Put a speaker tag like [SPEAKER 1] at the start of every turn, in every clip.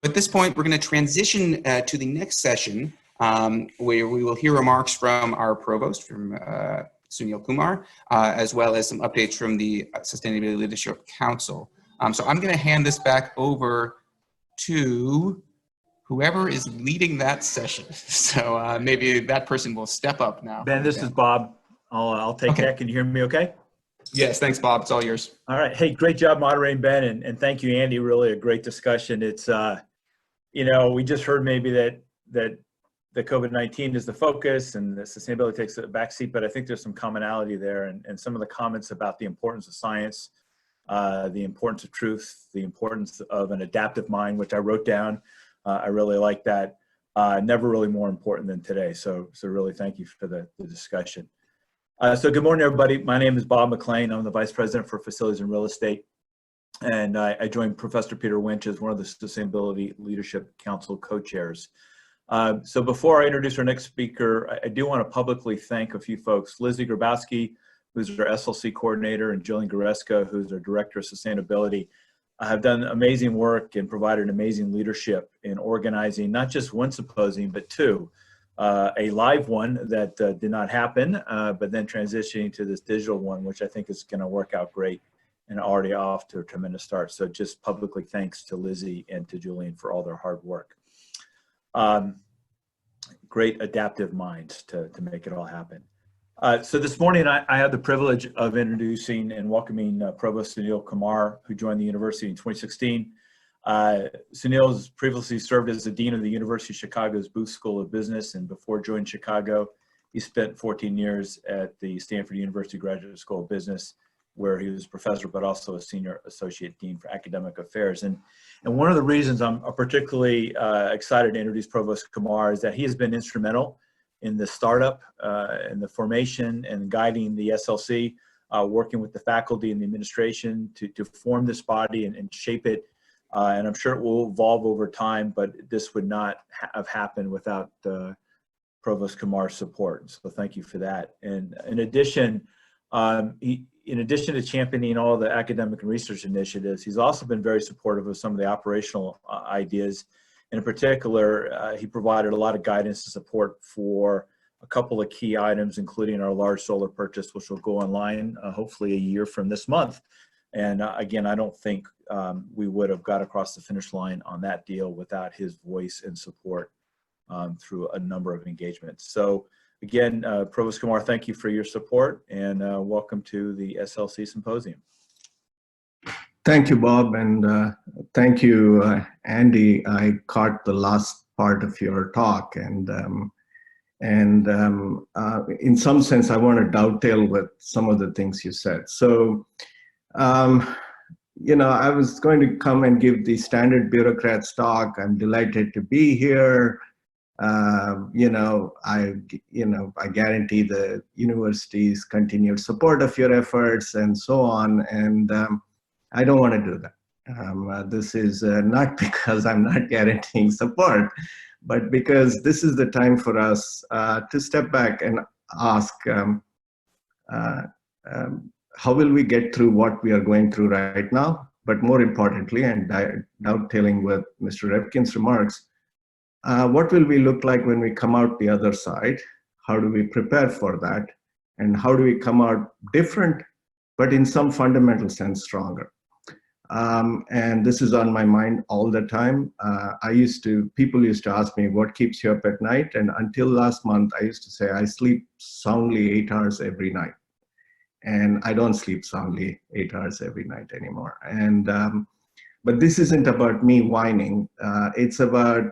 [SPEAKER 1] At this point, we're going to transition to the next session, where we will hear remarks from our provost, from Sunil Kumar, as well as some updates from the Sustainability Leadership Council. So I'm going to hand this back over to whoever is leading that session. So maybe that person will step up now.
[SPEAKER 2] Ben, this is Bob. I'll take that. Can you hear me okay?
[SPEAKER 1] Yes, thanks, Bob. It's all yours.
[SPEAKER 2] All right. Hey, great job moderating, Ben, and thank you, Andy. Really a great discussion. It's, you know, we just heard maybe that the COVID-19 is the focus and the sustainability takes a backseat, but I think there's some commonality there, and some of the comments about the importance of science, the importance of truth, the importance of an adaptive mind, which I wrote down. I really like that. Never really more important than today. So really thank you for the discussion. So good morning, everybody. My name is Bob McLean. I'm the Vice President for Facilities and Real Estate. And I joined Professor Peter Winch as one of the Sustainability Leadership Council co-chairs. So before I introduce our next speaker, I do want to publicly thank a few folks. Lizzie Grabowski, who's our SLC coordinator, and Jillian Goreska, who's our Director of Sustainability, have done amazing work and provided amazing leadership in organizing not just one symposium, but two. A live one that did not happen, but then transitioning to this digital one, which I think is going to work out great and already off to a tremendous start. So just publicly thanks to Lizzie and to Julian for all their hard work. Great adaptive minds to make it all happen. So this morning I had the privilege of introducing and welcoming Provost Sunil Kumar, who joined the university in 2016. Sunil has previously served as the Dean of the University of Chicago's Booth School of Business, and before joining Chicago, he spent 14 years at the Stanford University Graduate School of Business, where he was professor, but also a senior associate dean for academic affairs. And one of the reasons I'm particularly excited to introduce Provost Kumar is that he has been instrumental in the startup and the formation and guiding the SLC, working with the faculty and the administration to form this body and shape it. And I'm sure it will evolve over time, but this would not have happened without Provost Kumar's support. So thank you for that. And in addition, in addition to championing all the academic and research initiatives, he's also been very supportive of some of the operational ideas. And in particular, he provided a lot of guidance and support for a couple of key items, including our large solar purchase, which will go online hopefully a year from this month. And again, I don't think we would have got across the finish line on that deal without his voice and support through a number of engagements. So again, Provost Kumar, thank you for your support, and welcome to the SLC Symposium.
[SPEAKER 3] Thank you, Bob, and thank you, Andy. I caught the last part of your talk, and in some sense, I want to dovetail with some of the things you said. So, you know, I was going to come and give the standard bureaucrats talk. I'm delighted to be here. You know, I guarantee the university's continued support of your efforts and so on. And I don't want to do that. This is not because I'm not guaranteeing support, but because this is the time for us to step back and ask, how will we get through what we are going through right now? But more importantly, and dovetailing with Mr. Hopkins' remarks, what will we look like when we come out the other side? How do we prepare for that? And how do we come out different, but in some fundamental sense stronger? And this is on my mind all the time. People used to ask me, what keeps you up at night? And until last month, I used to say, I sleep soundly 8 hours every night. And I don't sleep soundly 8 hours every night anymore. And but this isn't about me whining. It's about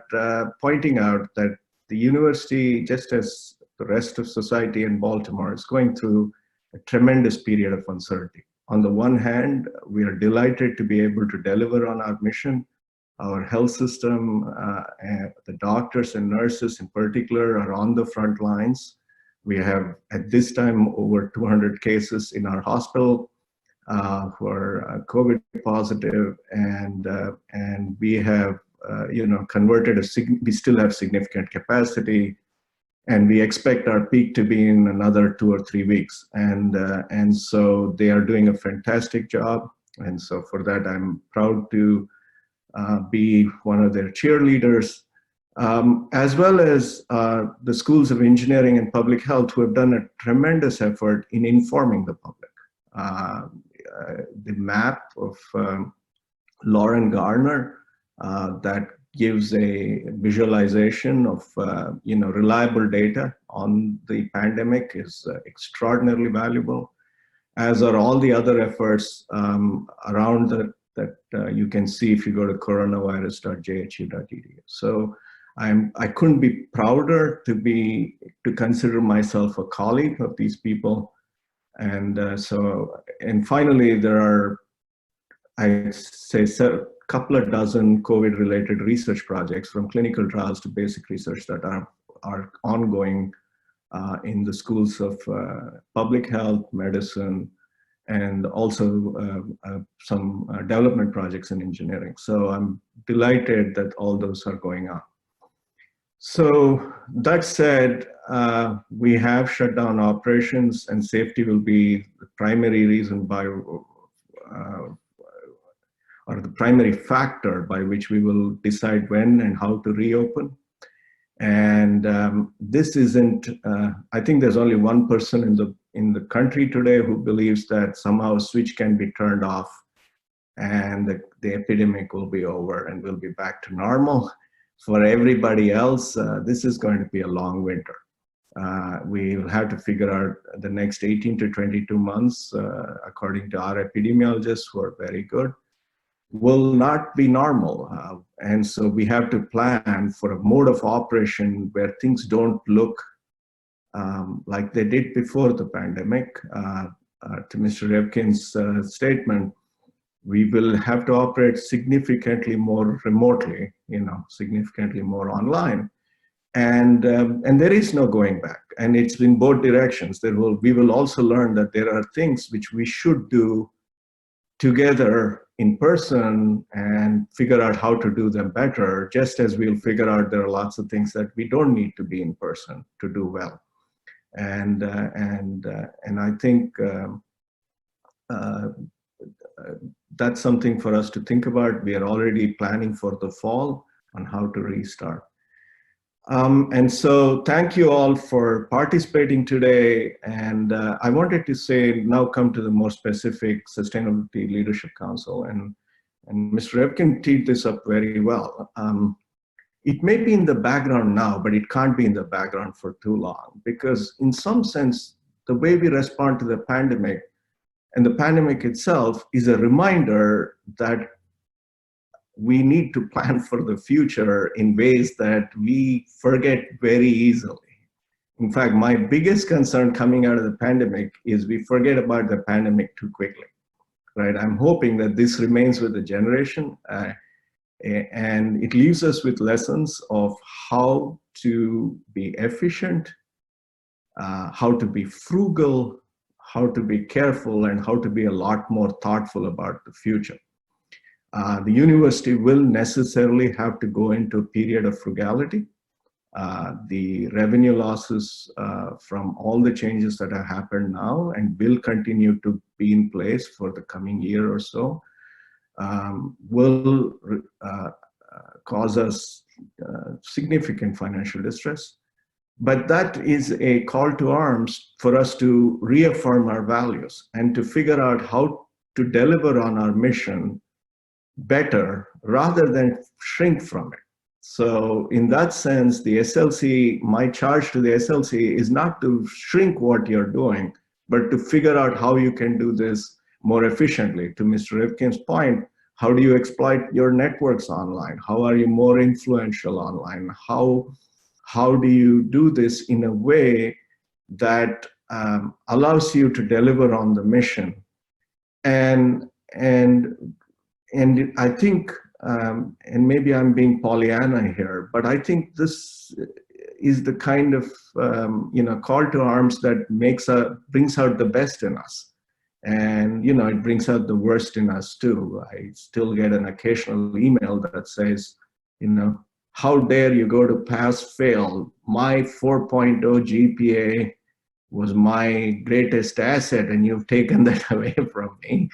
[SPEAKER 3] pointing out that the university, just as the rest of society in Baltimore, is going through a tremendous period of uncertainty. On the one hand, we are delighted to be able to deliver on our mission. Our health system, and the doctors and nurses in particular, are on the front lines. We have, at this time, over 200 cases in our hospital who are COVID positive, and we have, converted we still have significant capacity, and we expect our peak to be in another 2 or 3 weeks. And so they are doing a fantastic job. And so for that, I'm proud to be one of their cheerleaders, as well as the schools of engineering and public health, who have done a tremendous effort in informing the public. The map of Lauren Garner that gives a visualization of reliable data on the pandemic is extraordinarily valuable, as are all the other efforts around that you can see if you go to coronavirus.jhu.edu. So I couldn't be prouder to consider myself a colleague of these people. And finally, there are, I'd say, a couple of dozen COVID-related research projects, from clinical trials to basic research, that are ongoing in the schools of public health, medicine, and also some development projects in engineering. So I'm delighted that all those are going on. So that said, we have shut down operations, and safety will be the primary reason or the primary factor by which we will decide when and how to reopen. And this isn't, I think there's only one person in the country today who believes that somehow a switch can be turned off and the epidemic will be over and we'll be back to normal. For everybody else, this is going to be a long winter. We'll have to figure out the next 18 to 22 months, according to our epidemiologists, who are very good, will not be normal. And so we have to plan for a mode of operation where things don't look like they did before the pandemic. To Mr. Hopkins' statement, we will have to operate significantly more remotely, significantly more online. And there is no going back. And it's in both directions. We will also learn that there are things which we should do together in person and figure out how to do them better, just as we'll figure out there are lots of things that we don't need to be in person to do well. And I think that's something for us to think about. We are already planning for the fall on how to restart. And so thank you all for participating today. And I wanted to say, now come to the more specific Sustainability Leadership Council. And Mr. Hopkins teed this up very well. It may be in the background now, but it can't be in the background for too long, because in some sense, the way we respond to the pandemic, and the pandemic itself, is a reminder that we need to plan for the future in ways that we forget very easily. In fact, my biggest concern coming out of the pandemic is we forget about the pandemic too quickly, right? I'm hoping that this remains with the generation, and it leaves us with lessons of how to be efficient, how to be frugal, how to be careful, and how to be a lot more thoughtful about the future. The university will necessarily have to go into a period of frugality. The revenue losses from all the changes that have happened now and will continue to be in place for the coming year or so will cause us significant financial distress. But that is a call to arms for us to reaffirm our values and to figure out how to deliver on our mission better rather than shrink from it. So in that sense, the SLC, my charge to the SLC is not to shrink what you're doing, but to figure out how you can do this more efficiently. To Mr. Hopkins' point, how do you exploit your networks online? How are you more influential online? How do you do this in a way that allows you to deliver on the mission? And I think, and maybe I'm being Pollyanna here, but I think this is the kind of call to arms that brings out the best in us, and it brings out the worst in us too. I still get an occasional email that says, how dare you go to pass fail? My 4.0 GPA was my greatest asset, and you've taken that away from me.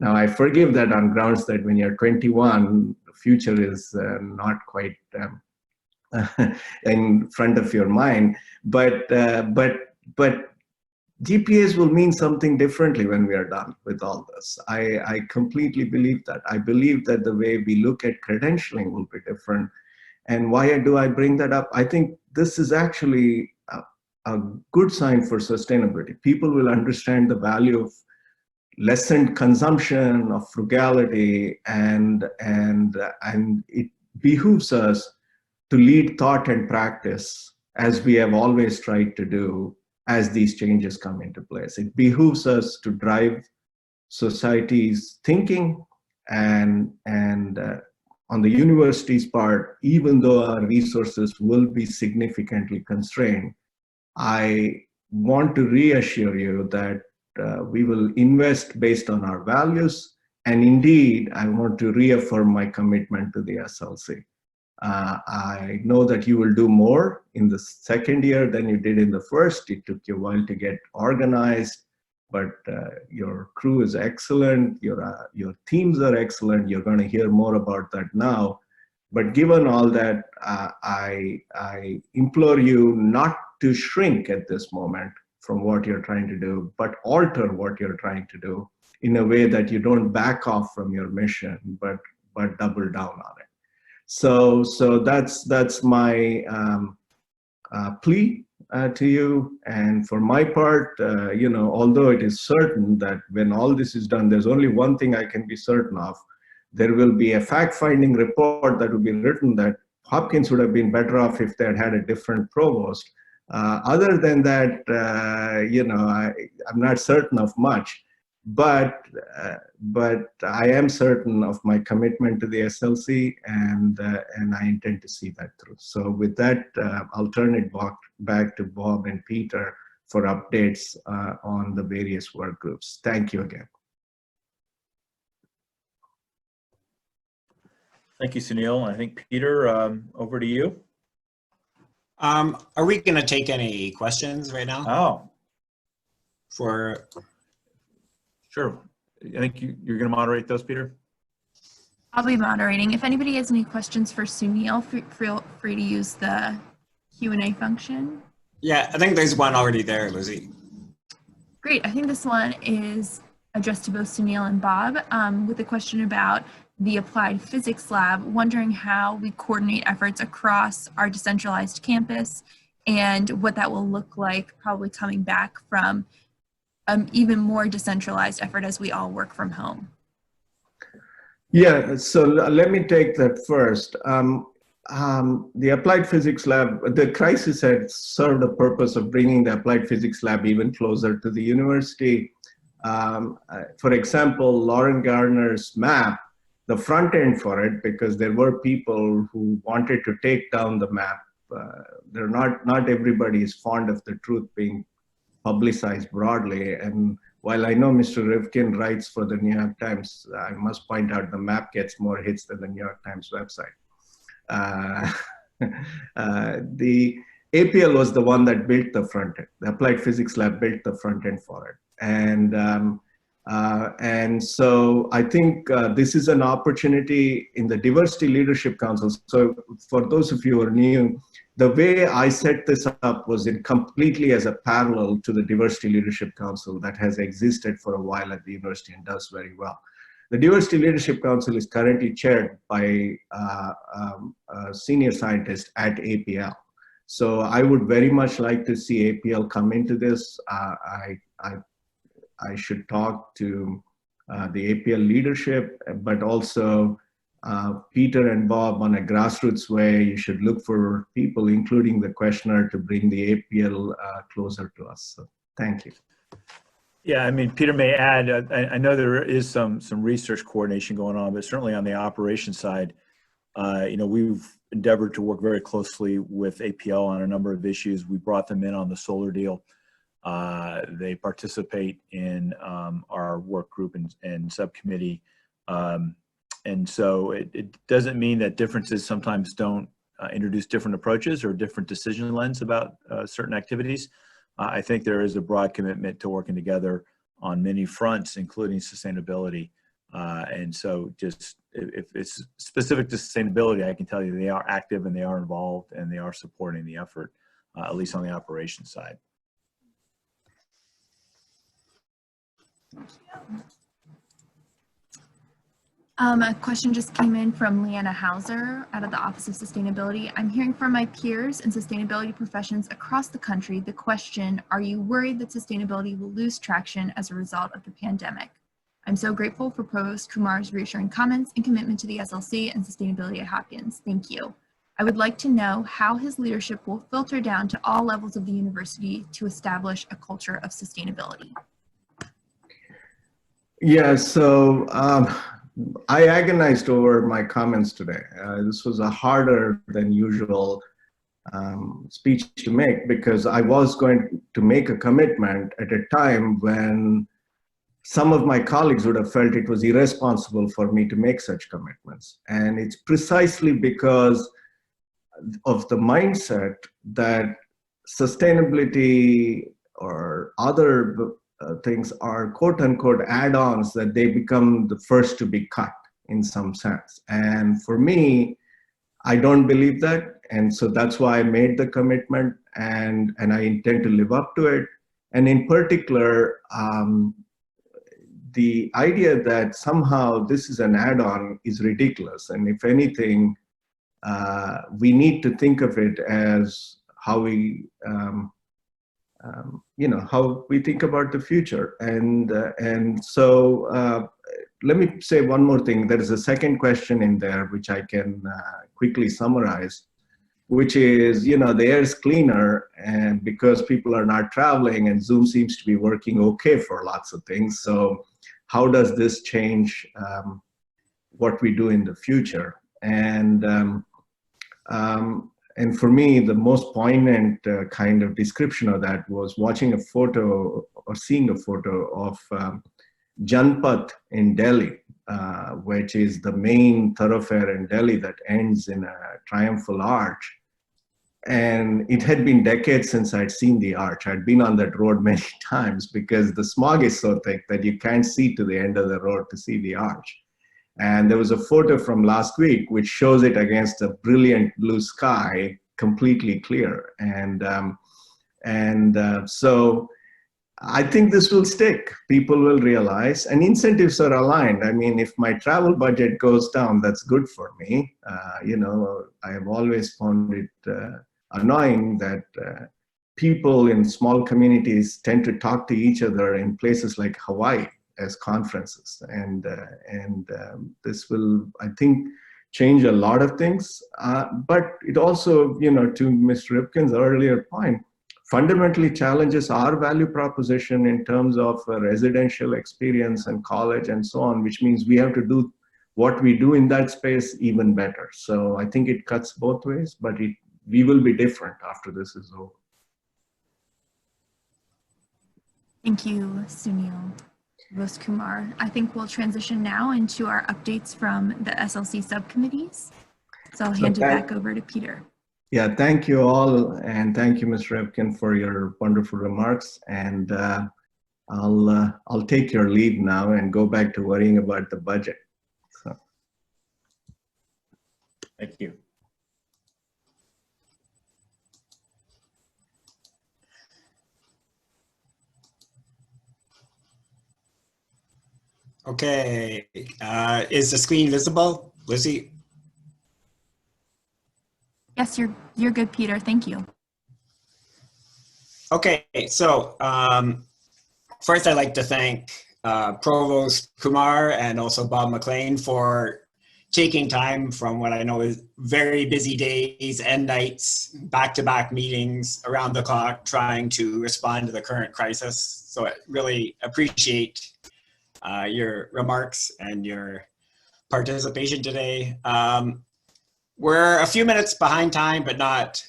[SPEAKER 3] Now, I forgive that on grounds that when you're 21, the future is not quite in front of your mind. But GPAs will mean something differently when we are done with all this. I completely believe that. I believe that the way we look at credentialing will be different. And why do I bring that up? I think this is actually a good sign for sustainability. People will understand the value of lessened consumption, of frugality, and it behooves us to lead thought and practice as we have always tried to do as these changes come into place. It behooves us to drive society's thinking, and on the university's part, even though our resources will be significantly constrained, I want to reassure you that we will invest based on our values. And indeed, I want to reaffirm my commitment to the SLC. I know that you will do more in the second year than you did in the first. It took you a while to get organized, but your crew is excellent. Your teams are excellent. You're going to hear more about that now. But given all that, I implore you not to shrink at this moment from what you're trying to do, but alter what you're trying to do in a way that you don't back off from your mission, but double down on it. So that's my plea to you. And for my part, although it is certain that when all this is done, there's only one thing I can be certain of. There will be a fact-finding report that will be written that Hopkins would have been better off if they had a different provost. Other than that, I'm not certain of much. But I am certain of my commitment to the SLC, and I intend to see that through. So with that, I'll turn it back to Bob and Peter for updates on the various work groups. Thank you again.
[SPEAKER 2] Thank you, Sunil. I think Peter, over to you.
[SPEAKER 4] Are we going to take any questions right now?
[SPEAKER 2] Oh,
[SPEAKER 4] For
[SPEAKER 2] sure. I think you're going to moderate those, Peter?
[SPEAKER 5] I'll be moderating. If anybody has any questions for Sunil, feel free to use the Q&A function.
[SPEAKER 4] Yeah, I think there's one already there, Lizzie.
[SPEAKER 5] Great. I think this one is addressed to both Sunil and Bob with a question about the Applied Physics Lab, wondering how we coordinate efforts across our decentralized campus and what that will look like probably coming back from even more decentralized effort as we all work from home.
[SPEAKER 3] Yeah, so let me take that first. The Applied Physics Lab, the crisis had served a purpose of bringing the Applied Physics Lab even closer to the university. For example, Lauren Garner's map, the front end for it, because there were people who wanted to take down the map. Not everybody is fond of the truth being publicized broadly. And while I know Mr. Rivkin writes for the New York Times, I must point out the map gets more hits than the New York Times website. The APL was the one that built the front end. The Applied Physics Lab built the front end for it. And so I think this is an opportunity in the Diversity Leadership Council. So for those of you who are new, the way I set this up was completely as a parallel to the Diversity Leadership Council that has existed for a while at the university and does very well. The Diversity Leadership Council is currently chaired by a senior scientist at APL. So I would very much like to see APL come into this. I should talk to the APL leadership, but also Peter and Bob on a grassroots way. You should look for people, including the questioner, to bring the APL closer to us. So thank you.
[SPEAKER 2] Yeah, I mean, Peter may add, I know there is some research coordination going on, but certainly on the operations side, we've endeavored to work very closely with APL on a number of issues. We brought them in on the solar deal. They participate in our work group and subcommittee. And so it doesn't mean that differences sometimes don't introduce different approaches or different decision lens about certain activities. I think there is a broad commitment to working together on many fronts, including sustainability. And so just if it's specific to sustainability, I can tell you they are active and they are involved and they are supporting the effort, at least on the operations side.
[SPEAKER 5] A question just came in from Leanna Hauser out of the Office of Sustainability. I'm hearing from my peers in sustainability professions across the country the question, are you worried that sustainability will lose traction as a result of the pandemic? I'm so grateful for Provost Kumar's reassuring comments and commitment to the SLC and sustainability at Hopkins. Thank you. I would like to know how his leadership will filter down to all levels of the university to establish a culture of sustainability.
[SPEAKER 3] Yeah, so I agonized over my comments today. This was a harder than usual speech to make because I was going to make a commitment at a time when some of my colleagues would have felt it was irresponsible for me to make such commitments. And it's precisely because of the mindset that sustainability or other things are quote unquote add-ons, that they become the first to be cut in some sense. And for me, I don't believe that. And so that's why I made the commitment, and I intend to live up to it. And in particular, the idea that somehow this is an add-on is ridiculous. And if anything, we need to think of it as how we how we think about the future. And so let me say one more thing. There is a second question in there, which I can quickly summarize, which is, the air is cleaner and because people are not traveling and Zoom seems to be working okay for lots of things. So how does this change what we do in the future? And for me, the most poignant kind of description of that was watching a photo or seeing a photo of Janpath in Delhi, which is the main thoroughfare in Delhi that ends in a triumphal arch. And it had been decades since I'd seen the arch. I'd been on that road many times because the smog is so thick that you can't see to the end of the road to see the arch. And there was a photo from last week which shows it against a brilliant blue sky, completely clear. So I think this will stick. People will realize, and incentives are aligned. I mean, if my travel budget goes down, that's good for me. I have always found it annoying that people in small communities tend to talk to each other in places like Hawaii as conferences, and this will, I think, change a lot of things. But it also, to Mr. Ripkin's earlier point, fundamentally challenges our value proposition in terms of residential experience and college and so on, which means we have to do what we do in that space even better. So I think it cuts both ways, but we will be different after this is over.
[SPEAKER 5] Thank you, Sunil. Provost Kumar. I think we'll transition now into our updates from the SLC subcommittees. So I'll hand it back over to Peter.
[SPEAKER 3] Yeah, thank you all. And thank you, Mr. Ripkin, for your wonderful remarks. And I'll take your lead now and go back to worrying about the budget. So.
[SPEAKER 2] Thank you.
[SPEAKER 4] Okay, is the screen visible, Lizzie?
[SPEAKER 5] Yes, you're good, Peter. Thank you.
[SPEAKER 4] Okay, so first I'd like to thank Provost Kumar and also Bob McLean for taking time from what I know is very busy days and nights, back-to-back meetings around the clock, trying to respond to the current crisis. So I really appreciate your remarks and your participation today. We're a few minutes behind time, but not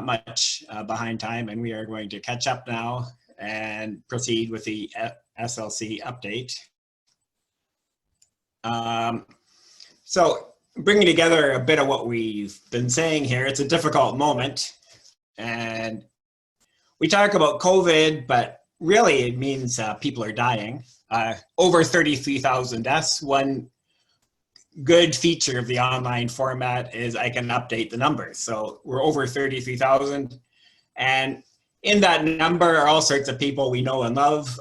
[SPEAKER 4] much behind time, and we are going to catch up now and proceed with the SLC update. So bringing together a bit of what we've been saying here, it's a difficult moment, and we talk about COVID, but really it means people are dying. Over 33,000 deaths. One good feature of the online format is I can update the numbers. So we're over 33,000. And in that number are all sorts of people we know and love.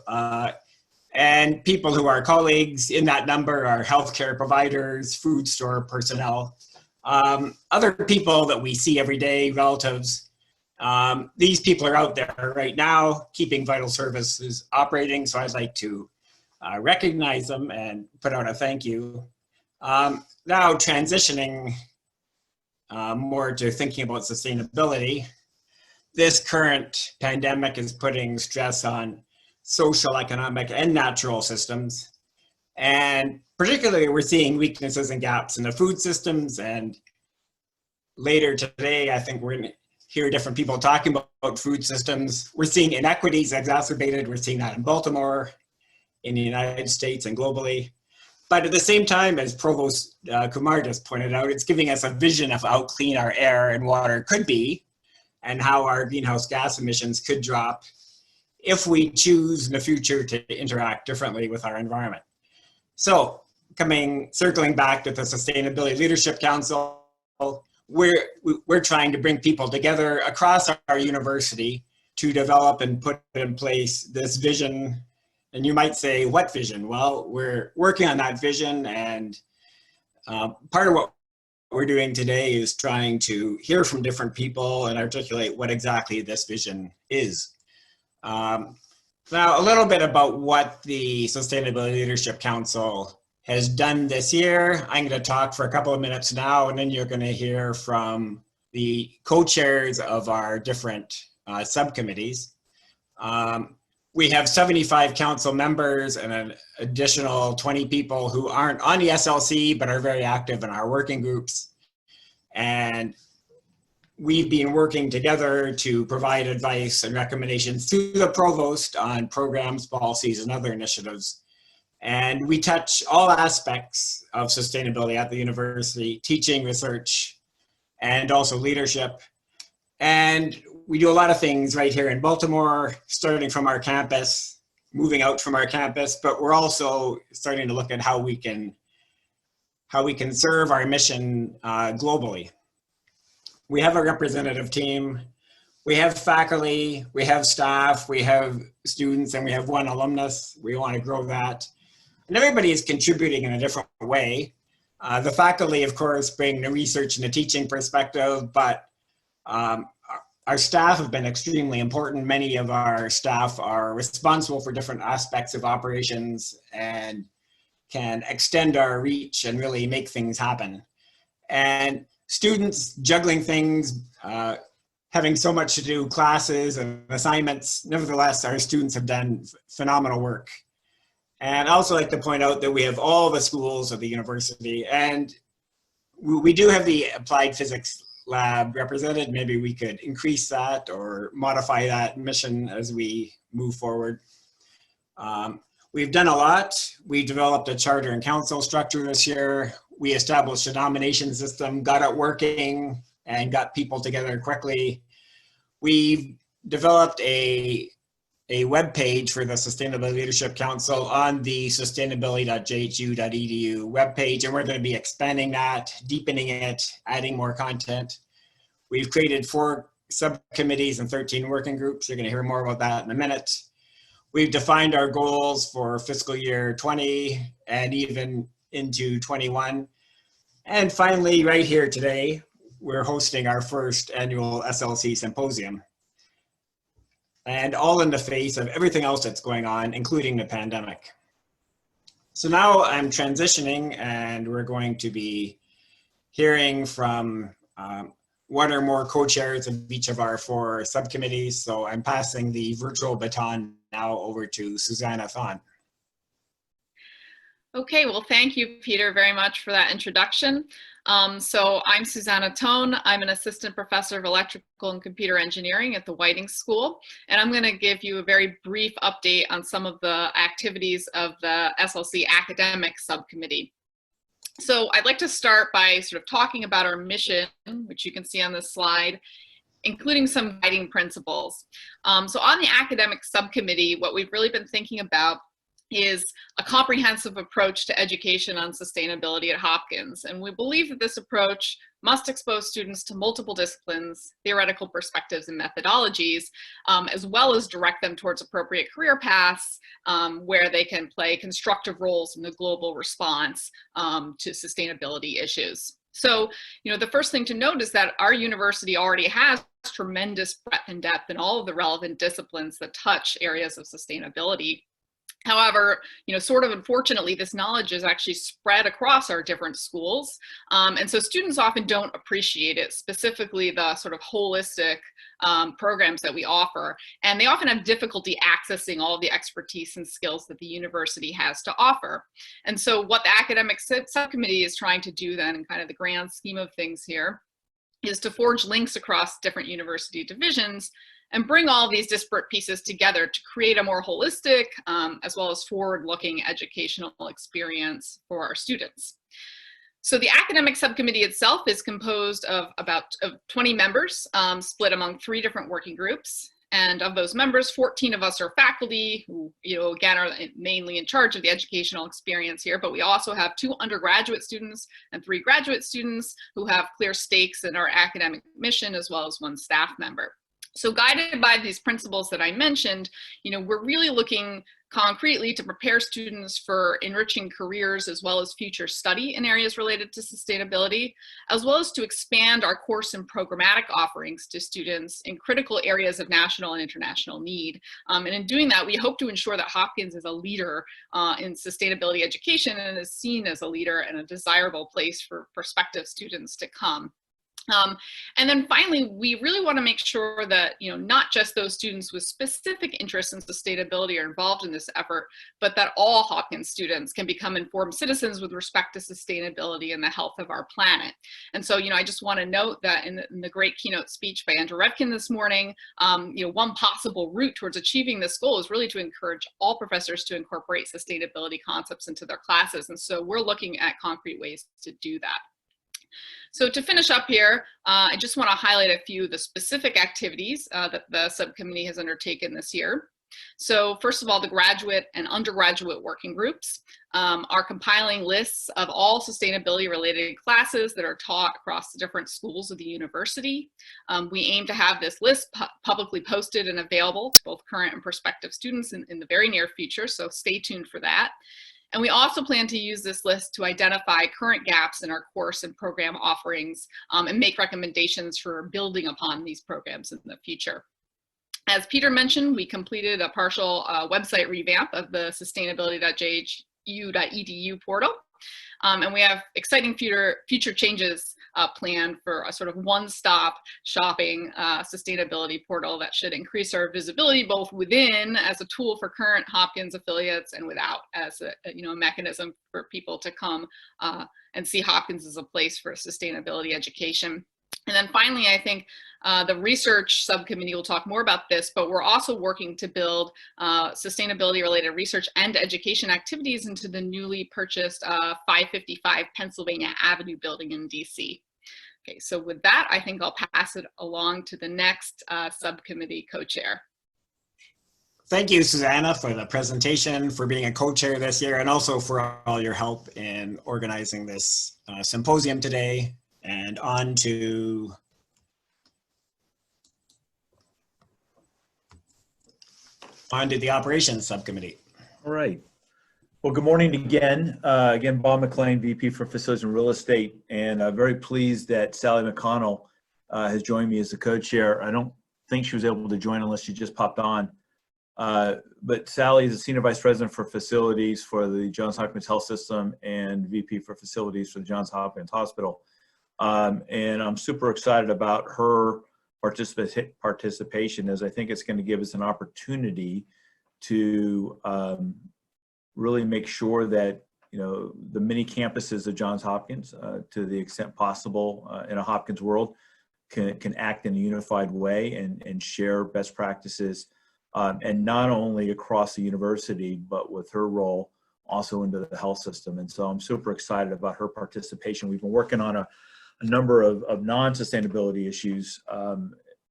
[SPEAKER 4] And people who are colleagues in that number are healthcare providers, food store personnel, other people that we see every day, relatives. These people are out there right now keeping vital services operating. So I'd like to recognize them and put out a thank you. Now transitioning more to thinking about sustainability. This current pandemic is putting stress on social, economic, and natural systems. And particularly we're seeing weaknesses and gaps in the food systems. And later today, I think we're gonna hear different people talking about food systems. We're seeing inequities exacerbated. We're seeing that in Baltimore, in the United States, and globally. But at the same time, as Provost Kumar just pointed out, it's giving us a vision of how clean our air and water could be and how our greenhouse gas emissions could drop if we choose in the future to interact differently with our environment. So circling back to the Sustainability Leadership Council, we're trying to bring people together across our university to develop and put in place this vision. And you might say, what vision? Well, we're working on that vision, and part of what we're doing today is trying to hear from different people and articulate what exactly this vision is. Now, a little bit about what the Sustainability Leadership Council has done this year. I'm going to talk for a couple of minutes now, and then you're going to hear from the co-chairs of our different subcommittees. We have 75 council members and an additional 20 people who aren't on the SLC but are very active in our working groups. And we've been working together to provide advice and recommendations to the provost on programs, policies, and other initiatives. And we touch all aspects of sustainability at the university, teaching, research, and also leadership. And we do a lot of things right here in Baltimore, starting from our campus, moving out from our campus, but we're also starting to look at how we can serve our mission globally. We have a representative team. We have faculty, we have staff, we have students, and we have one alumnus. We want to grow that. And everybody is contributing in a different way. The faculty, of course, bring the research and the teaching perspective, but our staff have been extremely important. Many of our staff are responsible for different aspects of operations and can extend our reach and really make things happen. And students juggling things, having so much to do, classes and assignments. Nevertheless, our students have done phenomenal work. And I also like to point out that we have all the schools of the university, and we do have the applied physics lab represented. Maybe we could increase that or modify that mission as we move forward. We've done a lot. We developed a charter and council structure this year. We established a nomination system, got it working, and got people together quickly. We've developed a web page for the Sustainability Leadership Council on the sustainability.jhu.edu webpage, and we're going to be expanding that, deepening it, adding more content. We've created 4 subcommittees and 13 working groups. You're going to hear more about that in a minute. We've defined our goals for fiscal year 20 and even into 21. And finally, right here today, we're hosting our first annual SLC Symposium. And all in the face of everything else that's going on, including the pandemic. So now I'm transitioning, and we're going to be hearing from one or more co-chairs of each of our 4 subcommittees. So I'm passing the virtual baton now over to Susanna Thon.
[SPEAKER 6] Okay, well, thank you, Peter, very much for that introduction. So I'm Susanna Tone. I'm an assistant professor of electrical and computer engineering at the Whiting School, and I'm going to give you a very brief update on some of the activities of the SLC Academic Subcommittee. So I'd like to start by sort of talking about our mission, which you can see on this slide, including some guiding principles. So on the academic subcommittee, what we've really been thinking about is a comprehensive approach to education on sustainability at Hopkins. And we believe that this approach must expose students to multiple disciplines, theoretical perspectives, and methodologies, as well as direct them towards appropriate career paths where they can play constructive roles in the global response to sustainability issues. So, the first thing to note is that our university already has tremendous breadth and depth in all of the relevant disciplines that touch areas of sustainability. However, sort of unfortunately, this knowledge is actually spread across our different schools. And so students often don't appreciate it, specifically the sort of holistic programs that we offer. And they often have difficulty accessing all of the expertise and skills that the university has to offer. And so what the academic subcommittee is trying to do then, in kind of the grand scheme of things here, is to forge links across different university divisions and bring all these disparate pieces together to create a more holistic as well as forward-looking educational experience for our students. So the academic subcommittee itself is composed of about 20 members split among 3 different working groups. And of those members, 14 of us are faculty who, again, are mainly in charge of the educational experience here, but we also have 2 undergraduate students and 3 graduate students who have clear stakes in our academic mission, as well as 1 staff member. So guided by these principles that I mentioned, we're really looking concretely to prepare students for enriching careers as well as future study in areas related to sustainability, as well as to expand our course and programmatic offerings to students in critical areas of national and international need. And in doing that, we hope to ensure that Hopkins is a leader in sustainability education and is seen as a leader and a desirable place for prospective students to come. And then finally, we really want to make sure that, not just those students with specific interests in sustainability are involved in this effort, but that all Hopkins students can become informed citizens with respect to sustainability and the health of our planet. And so, I just want to note that in the great keynote speech by Andrew Revkin this morning, one possible route towards achieving this goal is really to encourage all professors to incorporate sustainability concepts into their classes. And so we're looking at concrete ways to do that. So to finish up here, I just want to highlight a few of the specific activities that the subcommittee has undertaken this year. So first of all, the graduate and undergraduate working groups are compiling lists of all sustainability related classes that are taught across the different schools of the university. We aim to have this list publicly posted and available to both current and prospective students in the very near future, so stay tuned for that. And we also plan to use this list to identify current gaps in our course and program offerings and make recommendations for building upon these programs in the future. As Peter mentioned, we completed a partial website revamp of the sustainability.jhu.edu portal. And we have exciting future changes planned for a sort of one-stop shopping sustainability portal that should increase our visibility both within as a tool for current Hopkins affiliates and without as a mechanism for people to come and see Hopkins as a place for sustainability education. And then finally, I think the research subcommittee will talk more about this, but we're also working to build sustainability related research and education activities into the newly purchased 555 Pennsylvania Avenue building in DC. Okay, so with that, I think I'll pass it along to the next subcommittee co-chair.
[SPEAKER 4] Thank you, Susanna, for the presentation, for being a co-chair this year, and also for all your help in organizing this symposium today. And on to the operations subcommittee.
[SPEAKER 2] All right. Well, good morning again. Again, Bob McLean, VP for Facilities and Real Estate, and very pleased that Sally McConnell has joined me as the co-chair. I don't think she was able to join unless she just popped on. But Sally is the Senior Vice President for Facilities for the Johns Hopkins Health System and VP for Facilities for the Johns Hopkins Hospital. And I'm super excited about her participation, as I think it's going to give us an opportunity to really make sure that the many campuses of Johns Hopkins, to the extent possible in a Hopkins world, can act in a unified way and share best practices, and not only across the university, but with her role also into the health system. And so I'm super excited about her participation. We've been working on a number of non-sustainability issues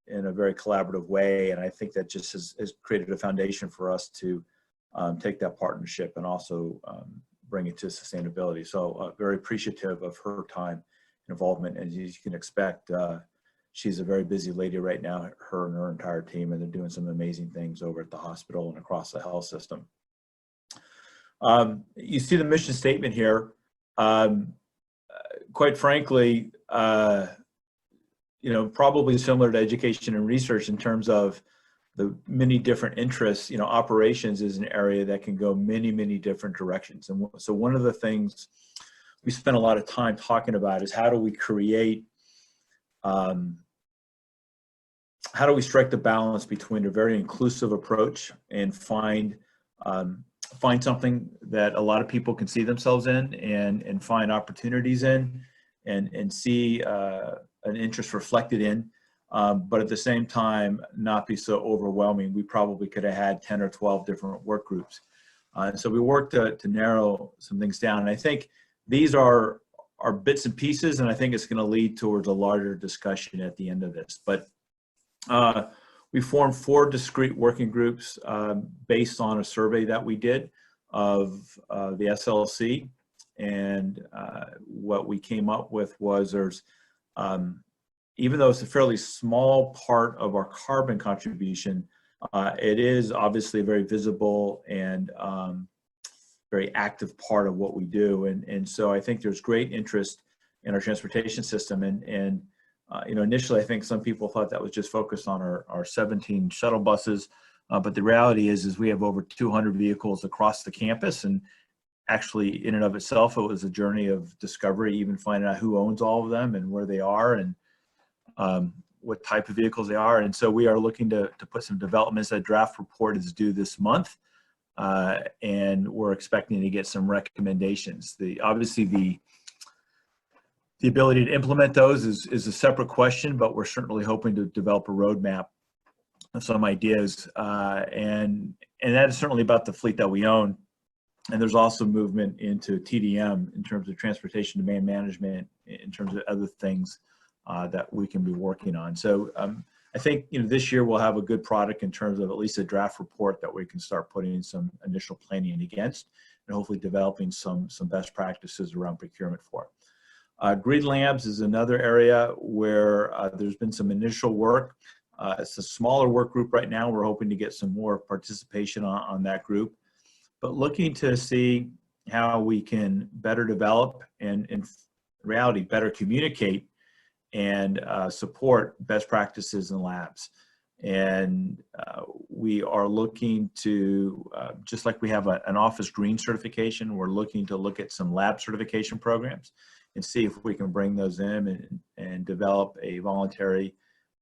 [SPEAKER 2] in a very collaborative way. And I think that just has created a foundation for us to take that partnership and also bring it to sustainability. So very appreciative of her time and involvement. And as you can expect, she's a very busy lady right now, her and her entire team, and they're doing some amazing things over at the hospital and across the health system. You see the mission statement here. Quite frankly, probably similar to education and research in terms of the many different interests. Operations is an area that can go many, many different directions. And so one of the things we spend a lot of time talking about is how do we create, how do we strike the balance between a very inclusive approach and find something that a lot of people can see themselves in and find opportunities in and see an interest reflected in, but at the same time, not be so overwhelming. We probably could have had 10 or 12 different work groups. So we worked to narrow some things down. And I think these are bits and pieces, and I think it's going to lead towards a larger discussion at the end of this. But we formed 4 discrete working groups based on a survey that we did of the SLC. And what we came up with was there's, even though it's a fairly small part of our carbon contribution, it is obviously a very visible and very active part of what we do. And so I think there's great interest in our transportation system. And initially I think some people thought that was just focused on our 17 shuttle buses. But the reality is we have over 200 vehicles across the campus, and actually in and of itself, it was a journey of discovery, even finding out who owns all of them and where they are and what type of vehicles they are. And so we are looking to put some developments. That draft report is due this month, and we're expecting to get some recommendations. Obviously the ability to implement those is a separate question, but we're certainly hoping to develop a roadmap of some ideas, and that is certainly about the fleet that we own. And there's also movement into TDM in terms of transportation demand management, in terms of other things that we can be working on. So I think this year we'll have a good product in terms of at least a draft report that we can start putting some initial planning against, and hopefully developing some best practices around procurement for. Green Labs is another area where there's been some initial work. It's a smaller work group right now. We're hoping to get some more participation on that group, but looking to see how we can better develop and in reality better communicate and support best practices in labs. And we are looking to, just like we have an office green certification, we're looking to look at some lab certification programs and see if we can bring those in and develop a voluntary,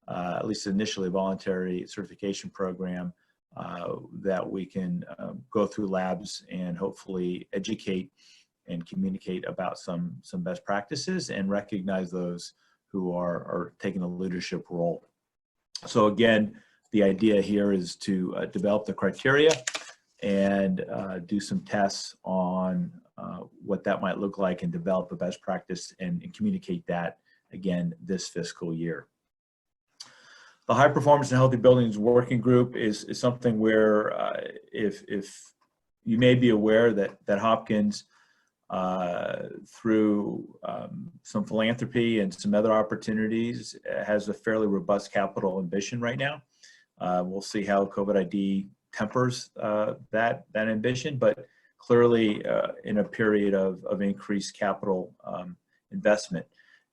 [SPEAKER 2] at least initially voluntary certification program that we can go through labs and hopefully educate and communicate about some best practices and recognize those who are taking a leadership role. So again, the idea here is to develop the criteria and do some tests on what that might look like and develop a best practice and communicate that again this fiscal year. The High Performance and Healthy Buildings Working Group is something where if you may be aware that Hopkins, through some philanthropy and some other opportunities, has a fairly robust capital ambition right now. We'll see how COVID-ID tempers that ambition, but clearly in a period of increased capital investment.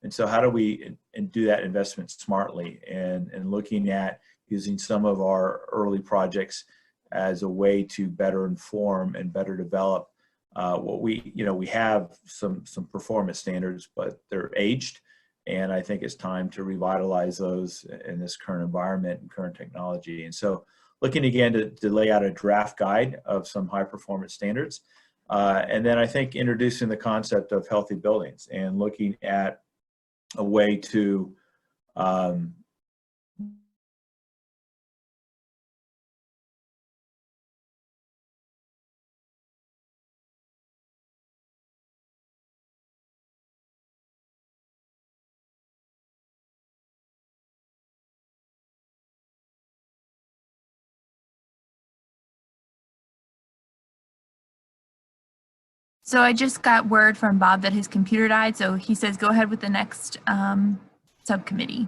[SPEAKER 2] And so how do we do that investment smartly and looking at using some of our early projects as a way to better inform and better develop what we have some performance standards, but they're aged. And I think it's time to revitalize those in this current environment and current technology. And so looking again to lay out a draft guide of some high performance standards. And then I think introducing the concept of healthy buildings and looking at a way to
[SPEAKER 5] So I just got word from Bob that his computer died, so he says go ahead with the next subcommittee.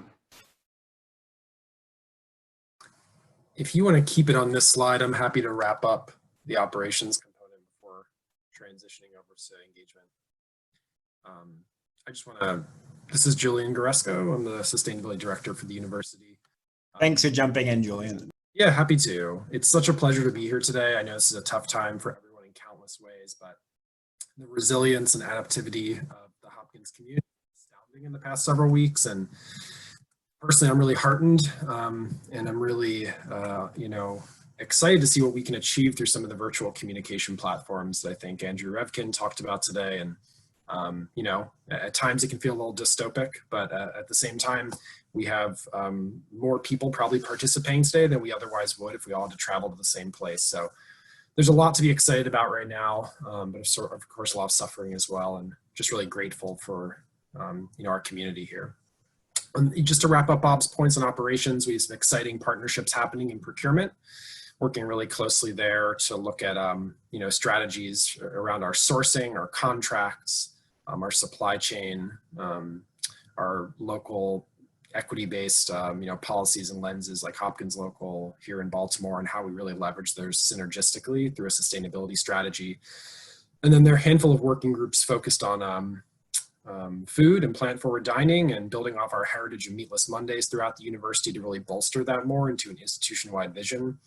[SPEAKER 7] If you want to keep it on this slide, I'm happy to wrap up the operations component before transitioning over to engagement. I just want to, this is Julian Goresko. I'm the Sustainability Director for the university.
[SPEAKER 4] Thanks for jumping in, Julian.
[SPEAKER 7] Yeah, happy to. It's such a pleasure to be here today. I know this is a tough time for everyone in countless ways, but the resilience and adaptivity of the Hopkins community is astounding in the past several weeks. And personally, I'm really heartened and I'm really, excited to see what we can achieve through some of the virtual communication platforms that I think Andrew Revkin talked about today. And, at times it can feel a little dystopic, but at the same time, we have more people probably participating today than we otherwise would if we all had to travel to the same place. So there's a lot to be excited about right now, but of course a lot of suffering as well, and just really grateful for our community here. Just to wrap up Bob's points on operations, we have some exciting partnerships happening in procurement, working really closely there to look at strategies around our sourcing, our contracts, our supply chain, our local equity-based policies and lenses like Hopkins Local here in Baltimore, and how we really leverage those synergistically through a sustainability strategy. And then there are a handful of working groups focused on food and plant-forward dining and building off our heritage of Meatless Mondays throughout the university to really bolster that more into an institution-wide vision,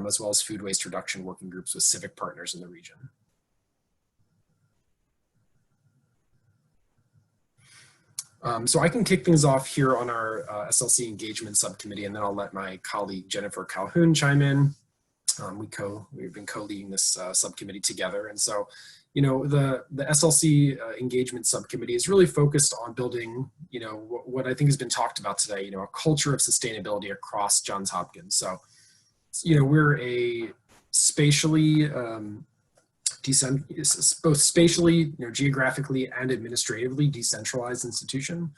[SPEAKER 7] as well as food waste reduction working groups with civic partners in the region. So I can kick things off here on our SLC engagement subcommittee, and then I'll let my colleague Jennifer Calhoun chime in. We've been co-leading this subcommittee together. And so, the SLC engagement subcommittee is really focused on building, what I think has been talked about today, a culture of sustainability across Johns Hopkins. So, we're a spatially, both spatially, geographically and administratively decentralized institution.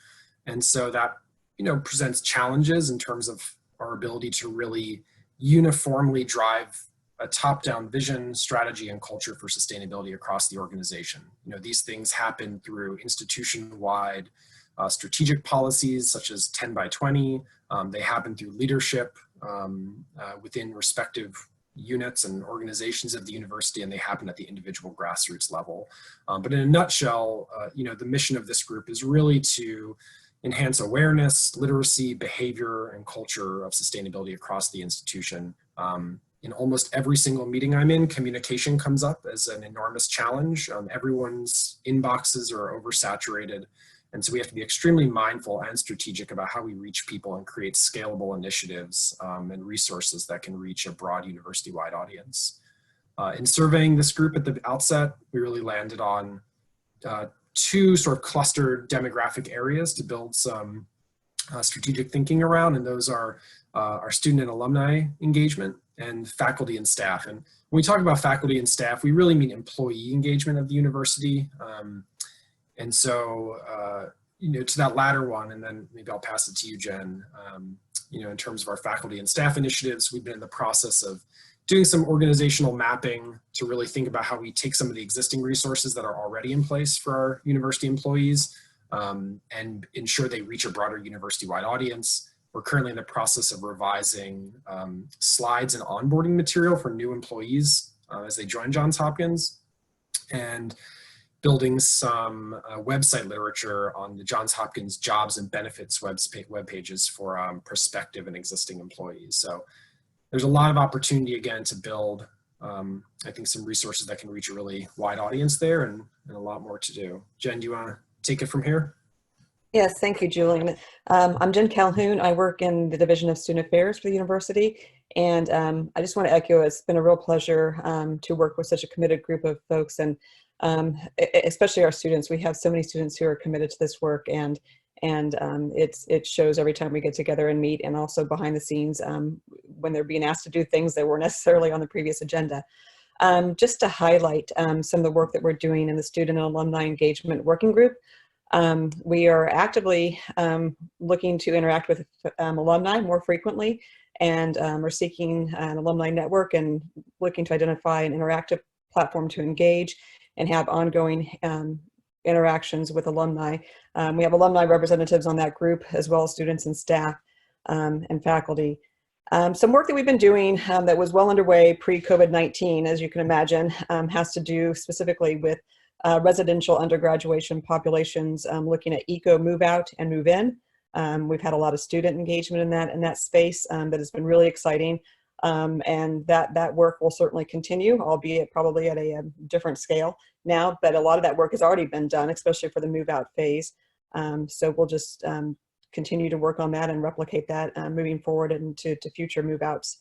[SPEAKER 7] And so that, presents challenges in terms of our ability to really uniformly drive a top-down vision, strategy, and culture for sustainability across the organization. These things happen through institution-wide strategic policies such as 10 by 20. They happen through leadership within respective units and organizations of the university, and they happen at the individual grassroots level. But in a nutshell, the mission of this group is really to enhance awareness, literacy, behavior, and culture of sustainability across the institution. In almost every single meeting I'm in, communication comes up as an enormous challenge. Everyone's inboxes are oversaturated. And so we have to be extremely mindful and strategic about how we reach people and create scalable initiatives and resources that can reach a broad university-wide audience. In surveying this group at the outset, we really landed on two sort of clustered demographic areas to build some strategic thinking around, and those are our student and alumni engagement and faculty and staff. And when we talk about faculty and staff, we really mean employee engagement of the university. And so, to that latter one, and then maybe I'll pass it to you, Jen, in terms of our faculty and staff initiatives, we've been in the process of doing some organizational mapping to really think about how we take some of the existing resources that are already in place for our university employees and ensure they reach a broader university-wide audience. We're currently in the process of revising slides and onboarding material for new employees as they join Johns Hopkins, and building some website literature on the Johns Hopkins jobs and benefits web pages for prospective and existing employees. So there's a lot of opportunity again to build, I think, some resources that can reach a really wide audience there, and a lot more to do. Jen, do you want to take it from here?
[SPEAKER 8] Yes, thank you, Julian. I'm Jen Calhoun. I work in the Division of Student Affairs for the university. And I just want to echo, it's been a real pleasure to work with such a committed group of folks, and especially our students. We have so many students who are committed to this work, and it shows every time we get together and meet, and also behind the scenes when they're being asked to do things that weren't necessarily on the previous agenda. Just to highlight some of the work that we're doing in the Student and Alumni Engagement Working Group. We are actively looking to interact with alumni more frequently, and we're seeking an alumni network and looking to identify an interactive platform to engage. and have ongoing interactions with alumni. We have alumni representatives on that group, as well as students and staff and faculty. Some work that we've been doing that was well underway pre-COVID-19, as you can imagine, has to do specifically with residential undergraduation populations, looking at eco move out and move in. We've had a lot of student engagement in that space that has been really exciting. And that work will certainly continue, albeit probably at a different scale now, but a lot of that work has already been done, especially for the move out phase. So we'll just continue to work on that and replicate that moving forward into future move outs.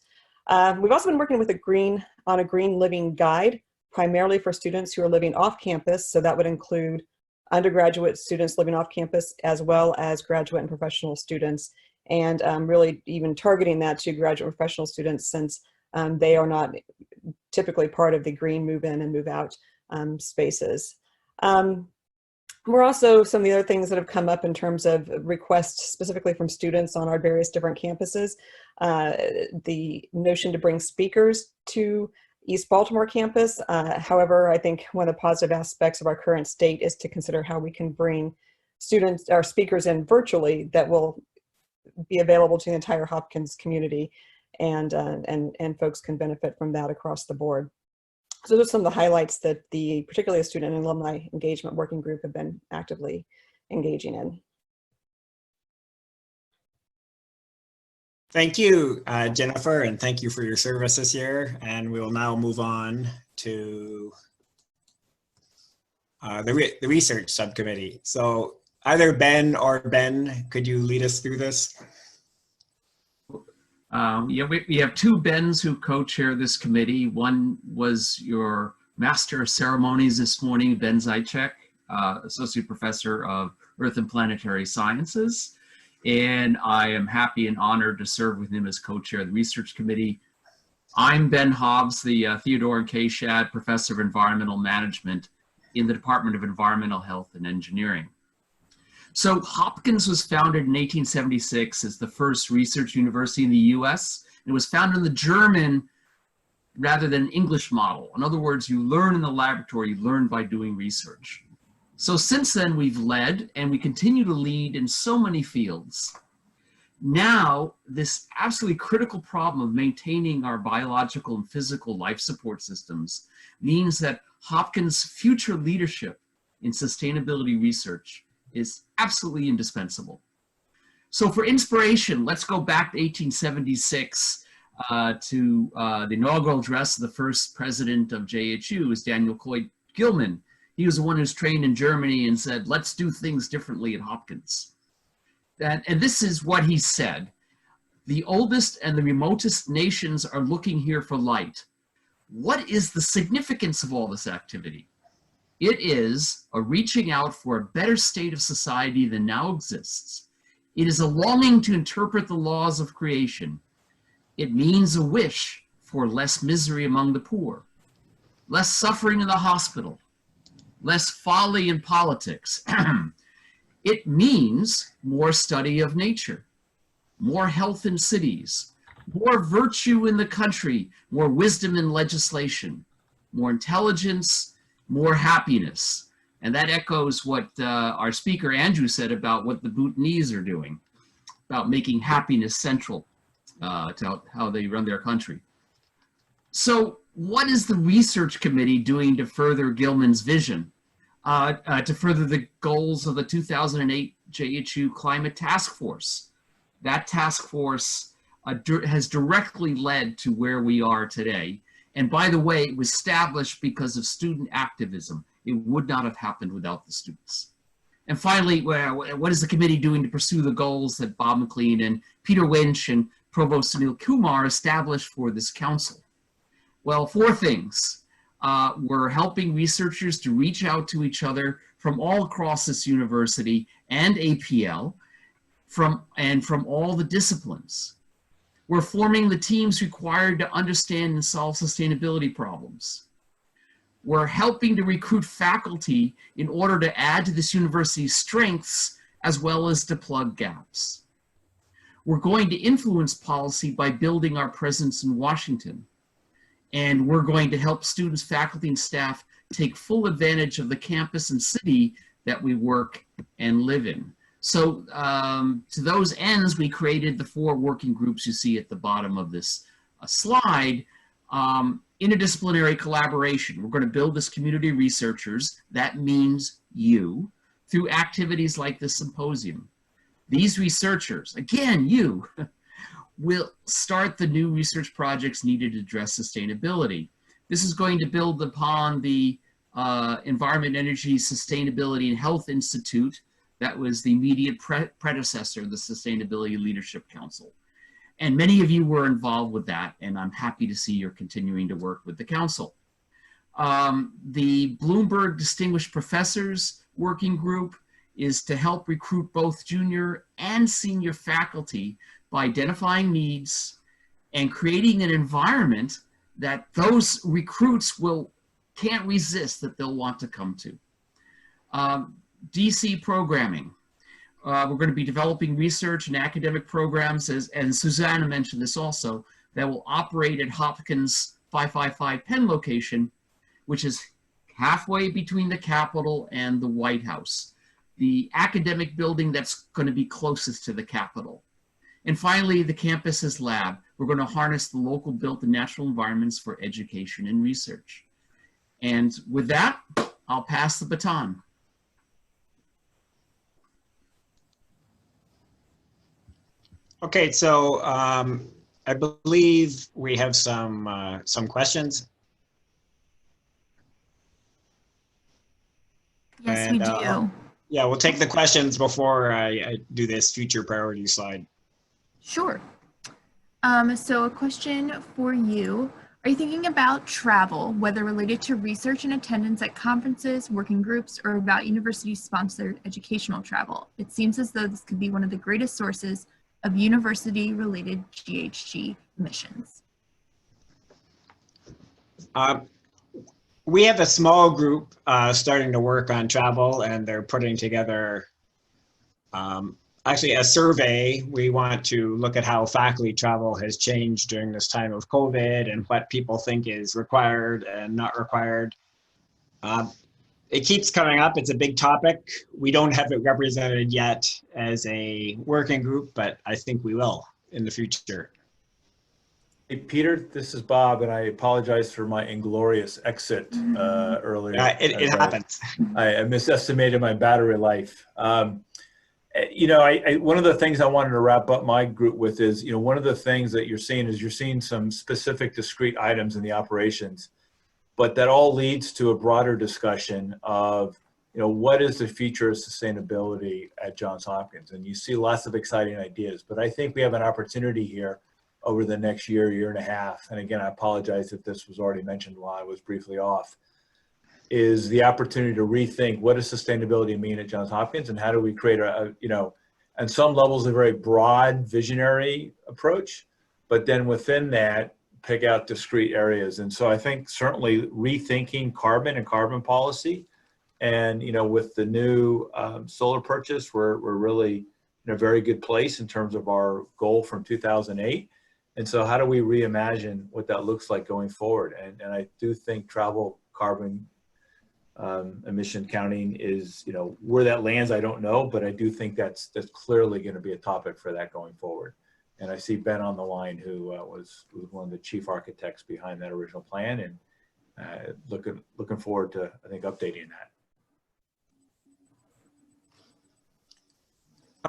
[SPEAKER 8] We've also been working with a green living guide, primarily for students who are living off campus. So that would include undergraduate students living off campus, as well as graduate and professional students, and really even targeting that to graduate and professional students, since they are not typically part of the green move in and move out spaces. We're also, some of the other things that have come up in terms of requests specifically from students on our various different campuses, the notion to bring speakers to East Baltimore campus. However, I think one of the positive aspects of our current state is to consider how we can bring students or speakers in virtually that will be available to the entire Hopkins community, and folks can benefit from that across the board. So those are some of the highlights that particularly the Student and Alumni Engagement Working Group have been actively engaging in.
[SPEAKER 4] Thank you, Jennifer, and thank you for your service this year. And we will now move on to the research subcommittee. So either Ben or Ben, could you lead us through this?
[SPEAKER 9] Yeah, we have two Bens who co-chair this committee. One was your Master of Ceremonies this morning, Ben Zychek, Associate Professor of Earth and Planetary Sciences. And I am happy and honored to serve with him as co-chair of the research committee. I'm Ben Hobbs, the Theodore and K. Shad Professor of Environmental Management in the Department of Environmental Health and Engineering. So Hopkins was founded in 1876 as the first research university in the US. It was founded on the German rather than English model. In other words, you learn in the laboratory, you learn by doing research. So since then we've led, and we continue to lead in so many fields. Now, this absolutely critical problem of maintaining our biological and physical life support systems means that Hopkins' future leadership in sustainability research is absolutely indispensable. So for inspiration, let's go back to 1876 to the inaugural address of the first president of JHU, was Daniel Coit Gilman. He was the one who's trained in Germany and said, let's do things differently at Hopkins. And this is what he said: the oldest and the remotest nations are looking here for light. What is the significance of all this activity? It is a reaching out for a better state of society than now exists. It is a longing to interpret the laws of creation. It means a wish for less misery among the poor, less suffering in the hospital, less folly in politics. It means more study of nature, more health in cities, more virtue in the country, more wisdom in legislation, more intelligence, more happiness. And that echoes what our speaker Andrew said about what the Bhutanese are doing, about making happiness central to how they run their country. So what is the research committee doing to further Gilman's vision, to further the goals of the 2008 JHU Climate Task Force? That task force has directly led to where we are today. And by the way, it was established because of student activism. It would not have happened without the students. And finally, what is the committee doing to pursue the goals that Bob McLean and Peter Winch and Provost Sunil Kumar established for this council? Well, 4 things. We're helping researchers to reach out to each other from all across this university and APL, from all the disciplines. We're forming the teams required to understand and solve sustainability problems. We're helping to recruit faculty in order to add to this university's strengths as well as to plug gaps. We're going to influence policy by building our presence in Washington. And we're going to help students, faculty, and staff take full advantage of the campus and city that we work and live in. So to those ends, we created the 4 working groups you see at the bottom of this slide. Interdisciplinary collaboration. We're going to build this community researchers, that means you, through activities like the symposium. These researchers, again, you, will start the new research projects needed to address sustainability. This is going to build upon the Environment, Energy, Sustainability, and Health Institute that was the immediate predecessor of the Sustainability Leadership Council. And many of you were involved with that, and I'm happy to see you're continuing to work with the council. The Bloomberg Distinguished Professors Working Group is to help recruit both junior and senior faculty by identifying needs and creating an environment that those recruits can't resist, that they'll want to come to. DC programming. We're going to be developing research and academic programs, and Susanna mentioned this also, that will operate at Hopkins 555 Penn location, which is halfway between the Capitol and the White House, the academic building that's going to be closest to the Capitol. And finally, the campus's lab. We're going to harness the local built and natural environments for education and research. And with that, I'll pass the baton.
[SPEAKER 4] Okay, so I believe we have some questions.
[SPEAKER 5] Yes, we do.
[SPEAKER 4] Yeah, we'll take the questions before I do this future priority slide.
[SPEAKER 5] Sure. So a question for you. Are you thinking about travel, whether related to research and attendance at conferences, working groups, or about university-sponsored educational travel? It seems as though this could be one of the greatest sources of university-related GHG emissions.
[SPEAKER 4] We have a small group starting to work on travel, and they're putting together actually a survey. We want to look at how faculty travel has changed during this time of COVID and what people think is required and not required. It keeps coming up. It's a big topic. We don't have it represented yet as a working group, but I think we will in the future.
[SPEAKER 2] Hey, Peter, this is Bob, and I apologize for my inglorious exit earlier.
[SPEAKER 4] It happens.
[SPEAKER 2] I misestimated my battery life. You know, one of the things I wanted to wrap up my group with is, you know, one of the things that you're seeing some specific discrete items in the operations, but that all leads to a broader discussion of, you know, what is the future of sustainability at Johns Hopkins? And you see lots of exciting ideas, but I think we have an opportunity here over the next year and a half. And again, I apologize if this was already mentioned while I was briefly off, is the opportunity to rethink what does sustainability mean at Johns Hopkins, and how do we create a, you know, on some levels, a very broad visionary approach, but then within that, pick out discrete areas. And so I think certainly rethinking carbon and carbon policy, and, you know, with the new solar purchase, we're really in a very good place in terms of our goal from 2008. And so how do we reimagine what that looks like going forward? And I do think travel carbon emission counting is, you know, where that lands, I don't know, but I do think that's clearly going to be a topic for that going forward. And I see Ben on the line, who was one of the chief architects behind that original plan, and looking forward to, I think, updating that.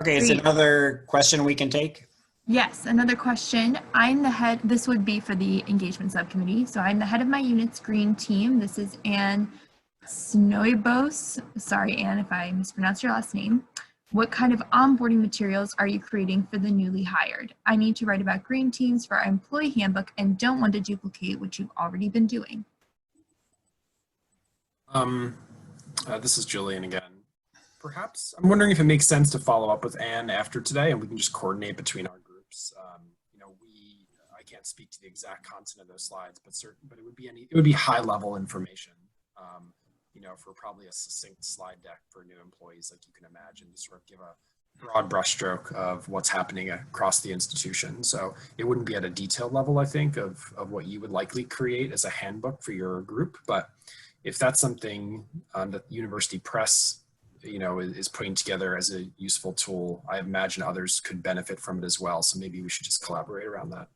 [SPEAKER 4] Okay, is another question we can take?
[SPEAKER 5] Yes, another question. I'm the head, this would be for the engagement subcommittee. So I'm the head of my unit's green team. This is Anne Snoibos. Sorry, Anne, if I mispronounced your last name. What kind of onboarding materials are you creating for the newly hired? I need to write about green teams for our employee handbook and don't want to duplicate what you've already been doing.
[SPEAKER 7] This is Julian again. Perhaps, I'm wondering if it makes sense to follow up with Anne after today, and we can just coordinate between our groups. You know, I can't speak to the exact content of those slides, but it would be high level information. You know, for probably a succinct slide deck for new employees, like you can imagine, to sort of give a broad brushstroke of what's happening across the institution. So it wouldn't be at a detailed level, I think, of what you would likely create as a handbook for your group, but if that's something that the university press, is putting together as a useful tool, I imagine others could benefit from it as well. So maybe we should just collaborate around that.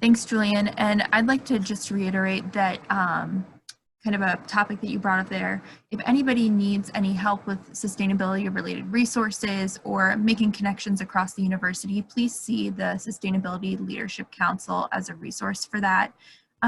[SPEAKER 5] Thanks, Julian. And I'd like to just reiterate that kind of a topic that you brought up there. If anybody needs any help with sustainability related resources or making connections across the university, please see the Sustainability Leadership Council as a resource for that.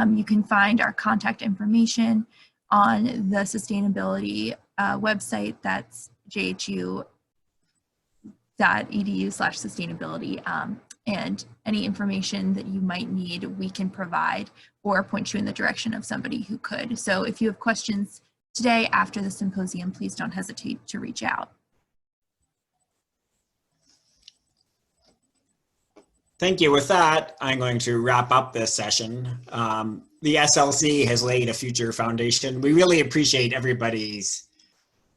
[SPEAKER 5] You can find our contact information on the sustainability website. That's jhu.edu/sustainability. And any information that you might need, we can provide or point you in the direction of somebody who could. So if you have questions today after the symposium, please don't hesitate to reach out.
[SPEAKER 4] Thank you. With that, I'm going to wrap up this session. The SLC has laid a future foundation. We really appreciate everybody's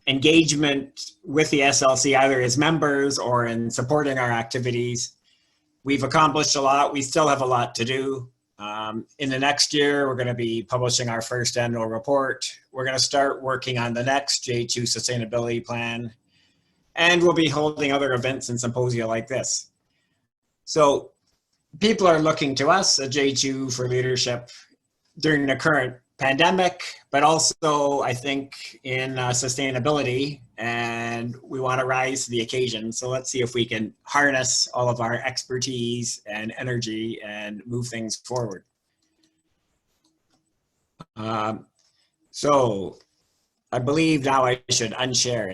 [SPEAKER 4] engagement with the SLC, either as members or in supporting our activities. We've accomplished a lot. We still have a lot to do. In the next year, we're going to be publishing our first annual report. We're going to start working on the next JHU sustainability plan, and we'll be holding other events and symposia like this. So people are looking to us at JHU for leadership during the current pandemic, but also I think in sustainability, and we want to rise to the occasion. So let's see if we can harness all of our expertise and energy and move things forward. So I believe now I should unshare it.